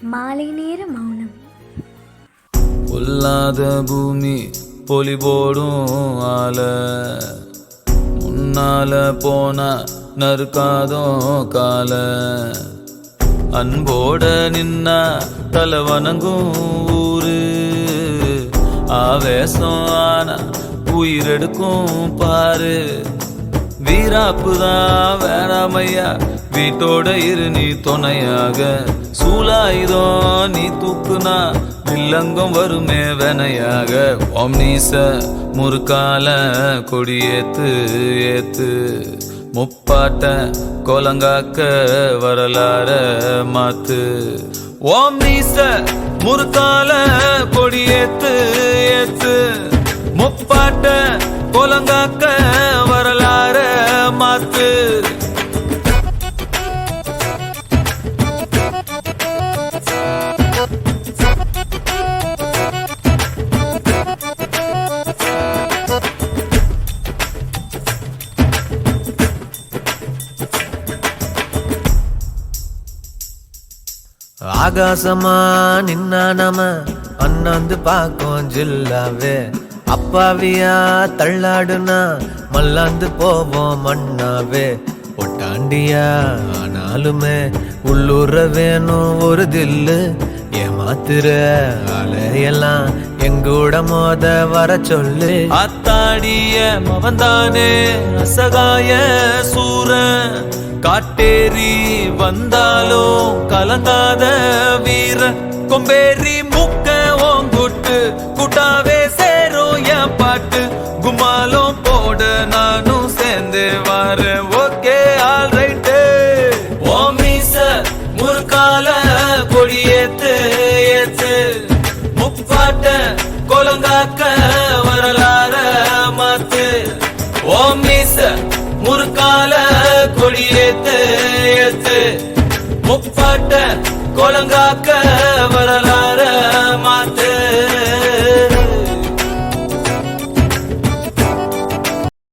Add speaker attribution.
Speaker 1: மாலை நேர மௌனம்.
Speaker 2: பொல்லாத பூமி பொலி போடும் ஆல முன்னால போனா நறுக்காதோ கால அன்போட நின்னா தலை வணங்கும் ஊரு ஆவேசம் ஆனா உயிரெடுக்கும் பாரு வீராப்புதான் வேணாமையா வீட்டோட இரு நீ துணையாக சூலாயுதம் நீ தூக்குனா வில்லங்கம் வருமே வெனையாக ஒம்னீச முறுக்கால கொடியேத்து ஏத்து முப்பாட்ட கோலங்காக்க வரலாற மாத்து ஒம்னீச முறுக்கால கொடியேத்து ஏத்து முப்பாட்ட கோலங்காக்க வரலாற மாத்து.
Speaker 3: ஆகாசமா நின்னா நம அண்ணாந்து பாக்கும் ஜில்லாவே அப்பாவியா தள்ளாடுனா மல்லாந்து போவோம் மண்ணாவே ஒட்டாண்டியா ஆனாலுமே உள்ளூர வேணும் ஒரு தில்லு ஏமாத்துற அலையெல்லாம் எங்கூட மோத வர சொல்லு
Speaker 2: அத்தாடிய மவந்தானே அசகாய சூர காட்டேரி வந்தாலும் கலங்காத வீர கொம்பேரி முக்க ஓங்குட்டு கூட்டாவே சேரும் என் பாட்டு குமாலும் போட நானும் சேர்ந்து வர ஓகே ஆல் ரைட்டு ஓமீச முறுக்கால கொடியேத்து ஏத்து முப்பாட்ட கொலங்காக்க வரலாற மாத்து ஓமீச முறுக்கால கொடியேத்து ஏத்து முப்பாட்ட கொலங்காக்க